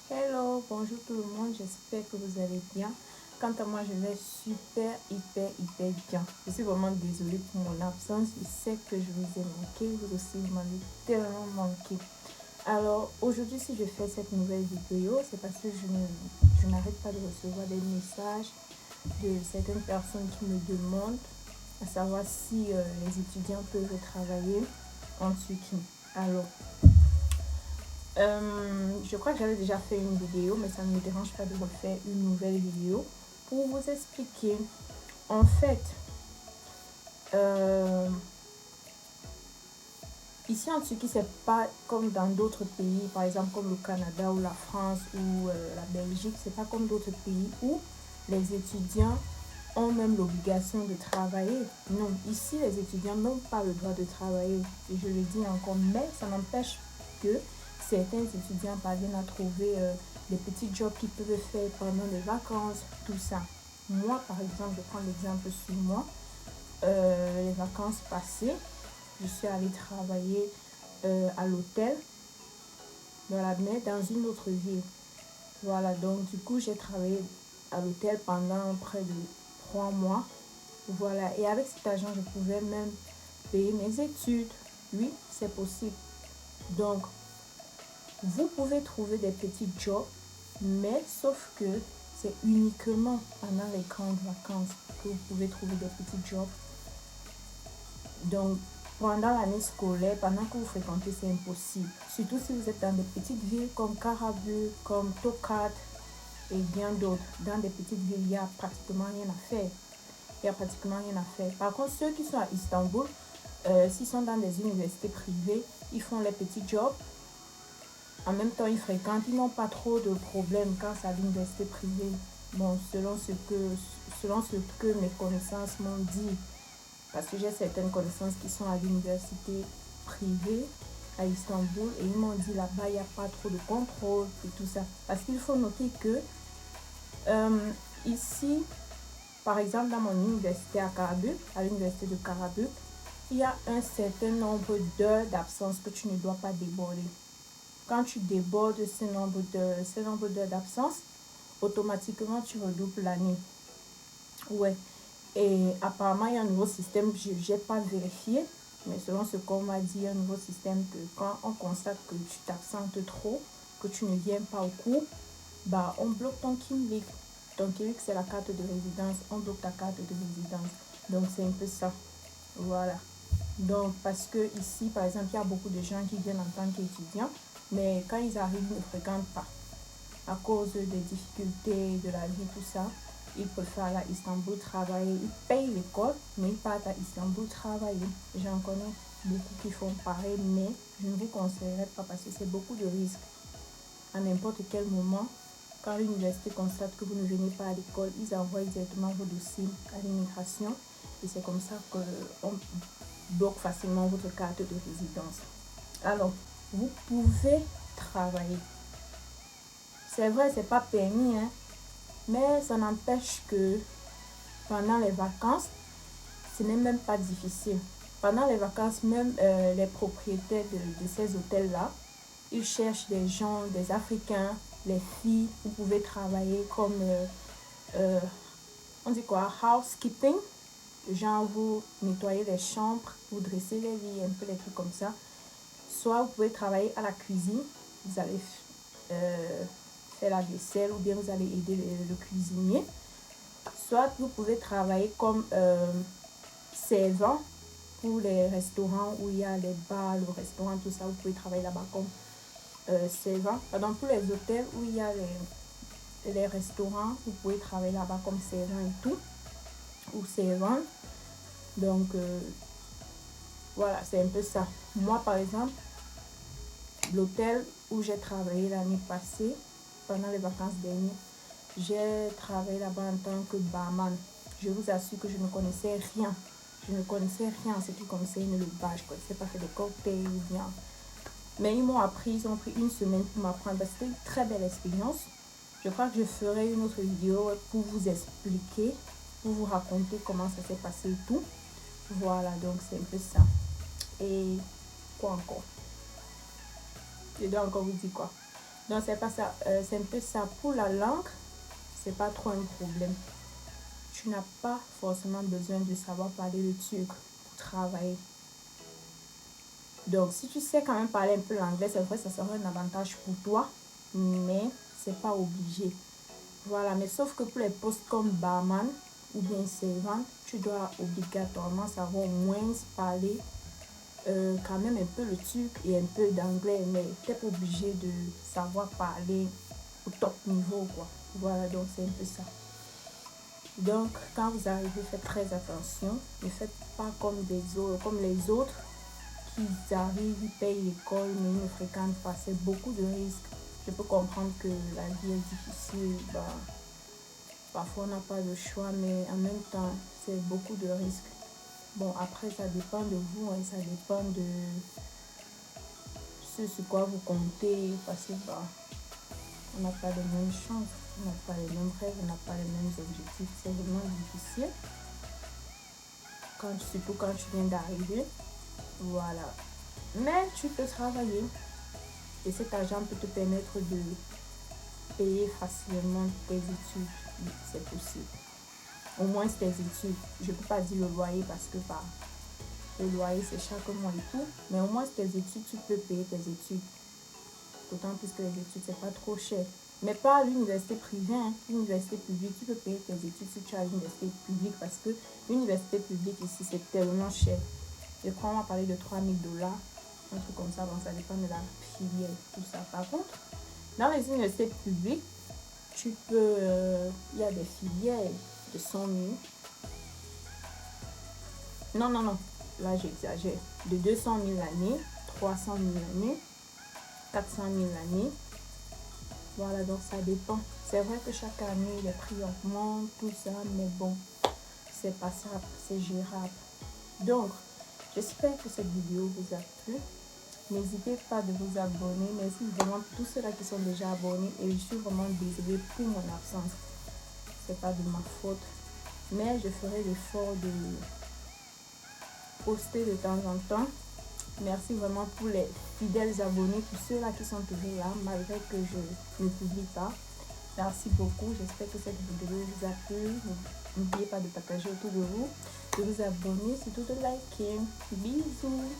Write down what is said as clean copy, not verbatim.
Hello, bonjour tout le monde, j'espère que vous allez bien. Quant à moi, je vais hyper bien. Je suis vraiment désolée pour mon absence. Je sais que je vous ai manqué, vous aussi vous m'avez tellement manqué. Alors aujourd'hui, si je fais cette nouvelle vidéo, c'est parce que je n'arrête pas de recevoir des messages de certaines personnes qui me demandent à savoir si les étudiants peuvent travailler en Turquie. Alors, je crois que j'avais déjà fait une vidéo, mais ça ne me dérange pas de refaire une nouvelle vidéo pour vous expliquer. En fait, ici en Turquie, c'est pas comme dans d'autres pays, par exemple comme le Canada ou la France ou la Belgique, c'est pas comme d'autres pays où les étudiants ont même l'obligation de travailler. Non, ici les étudiants n'ont pas le droit de travailler. Et je le dis encore, mais ça n'empêche que certains étudiants parviennent à trouver des petits jobs qu'ils peuvent faire pendant les vacances, tout ça. Moi, par exemple, je prends l'exemple sur moi. Les vacances passées, je suis allée travailler à l'hôtel dans une autre ville. Voilà, donc du coup, j'ai travaillé à l'hôtel pendant près de 3 mois. Voilà, et avec cet argent, je pouvais même payer mes études. Oui, c'est possible. Donc, vous pouvez trouver des petits jobs, mais sauf que c'est uniquement pendant les grandes vacances que vous pouvez trouver des petits jobs. Donc, pendant l'année scolaire, pendant que vous fréquentez, c'est impossible. Surtout si vous êtes dans des petites villes comme Karabük, comme Tokat et bien d'autres. Dans des petites villes, il n'y a pratiquement rien à faire. Par contre, ceux qui sont à Istanbul, s'ils sont dans des universités privées, ils font les petits jobs. En même temps, ils fréquentent, ils n'ont pas trop de problèmes quand c'est à l'université privée. Bon, selon ce que mes connaissances m'ont dit, parce que j'ai certaines connaissances qui sont à l'université privée à Istanbul et ils m'ont dit là-bas, il n'y a pas trop de contrôle et tout ça. Parce qu'il faut noter que ici, par exemple, dans mon université à l'université de Karabük, il y a un certain nombre d'heures d'absence que tu ne dois pas déborder. Quand tu débordes ce nombre d'heures d'absence, automatiquement tu redoubles l'année. Ouais. Et apparemment, il y a un nouveau système, je n'ai pas vérifié, mais selon ce qu'on m'a dit, il y a un nouveau système que quand on constate que tu t'absentes trop, que tu ne viens pas au cours, bah, on bloque ton Kimlik. Ton Kimlik, c'est la carte de résidence. On bloque ta carte de résidence. Donc, c'est un peu ça. Voilà. Donc, parce que ici, par exemple, il y a beaucoup de gens qui viennent en tant qu'étudiants, mais quand ils arrivent, ils ne fréquentent pas. À cause des difficultés de la vie, tout ça, ils préfèrent aller à Istanbul travailler. Ils payent l'école, mais ils partent à Istanbul travailler. J'en connais beaucoup qui font pareil, mais je ne vous conseillerais pas parce que c'est beaucoup de risques. À n'importe quel moment, quand l'université constate que vous ne venez pas à l'école, ils envoient directement vos dossiers à l'immigration et c'est comme ça qu'on bloque facilement votre carte de résidence. Alors, vous pouvez travailler. C'est vrai, c'est pas permis, hein, mais ça n'empêche que pendant les vacances, ce n'est même pas difficile. Pendant les vacances, même les propriétaires de ces hôtels-là, ils cherchent des gens, des Africains, les filles. Vous pouvez travailler comme, on dit quoi, housekeeping. Genre, vous nettoyez les chambres, vous dressez les lits, un peu des trucs comme ça. Soit vous pouvez travailler à la cuisine, vous allez faire la vaisselle ou bien vous allez aider le cuisinier. Soit vous pouvez travailler comme servant pour les restaurants où il y a les bars, le restaurant, tout ça. Vous pouvez travailler là-bas comme servant. Dans tous les hôtels où il y a les restaurants, vous pouvez travailler là-bas comme servant et tout. Ou servant. Donc, voilà, c'est un peu ça. Moi, par exemple, l'hôtel où j'ai travaillé l'année passée, pendant les vacances dernières, j'ai travaillé là-bas en tant que barman. Je vous assure que je ne connaissais rien. Je ne connaissais rien en ce qui concerne le bar. Je ne connaissais pas faire des cocktails ou bien. Mais ils m'ont appris, ils ont pris une semaine pour m'apprendre. C'était une très belle expérience. Je crois que je ferai une autre vidéo pour vous expliquer, pour vous raconter comment ça s'est passé et tout. Voilà, donc c'est un peu ça. Et quoi encore? Je dois encore vous dire quoi? Donc c'est pas ça, c'est un peu ça. Pour la langue, c'est pas trop un problème. Tu n'as pas forcément besoin de savoir parler le turc pour travailler. Donc si tu sais quand même parler un peu l'anglais, c'est vrai, ça serait un avantage pour toi, mais c'est pas obligé. Voilà, mais sauf que pour les postes comme barman ou bien servant, tu dois obligatoirement savoir au moins parler quand même un peu le turc et un peu d'anglais, mais tu n'es pas obligé de savoir parler au top niveau, quoi. Voilà, donc c'est un peu ça. Donc, quand vous arrivez, faites très attention. Ne faites pas comme les autres qui arrivent, ils payent l'école, mais ils ne fréquentent pas. C'est beaucoup de risques. Je peux comprendre que la vie est difficile. Bah, parfois, on n'a pas de choix, mais en même temps, c'est beaucoup de risques. Bon, après, ça dépend de vous, hein, ça dépend de ce sur quoi vous comptez, parce que bah, on n'a pas les mêmes chances, on n'a pas les mêmes rêves, on n'a pas les mêmes objectifs. C'est vraiment difficile, surtout quand tu viens d'arriver. Voilà. Mais tu peux travailler et cet argent peut te permettre de payer facilement tes études. Oui, c'est possible. Au moins tes études. Je ne peux pas dire le loyer parce que bah, le loyer c'est chaque mois et tout. Mais au moins tes études, tu peux payer tes études. D'autant plus que les études, c'est pas trop cher. Mais pas à l'université privée, hein. L'université publique, tu peux payer tes études si tu as l'université publique parce que l'université publique ici, c'est tellement cher. Je crois qu'on va parler de 3000 $, un truc comme ça. Bon, ça dépend de la filière, tout ça. Par contre, dans les universités publiques, tu peux, il y a des filières de 100 000. Non, non, non. Là, j'exagère. De 200 000 l'année, 300 000 l'année, 400 000 l'année. Voilà, donc ça dépend. C'est vrai que chaque année, les prix augmentent, tout ça, mais bon, c'est passable, c'est gérable. Donc, j'espère que cette vidéo vous a plu. N'hésitez pas de vous abonner. Merci vraiment pour tous ceux-là qui sont déjà abonnés. Et je suis vraiment désolée pour mon absence. C'est pas de ma faute. Mais je ferai l'effort de poster de temps en temps. Merci vraiment pour les fidèles abonnés, pour ceux-là qui sont toujours là, malgré que je ne publie pas. Merci beaucoup. J'espère que cette vidéo vous a plu. N'oubliez pas de partager autour de vous, de vous abonner, surtout de liker. Bisous.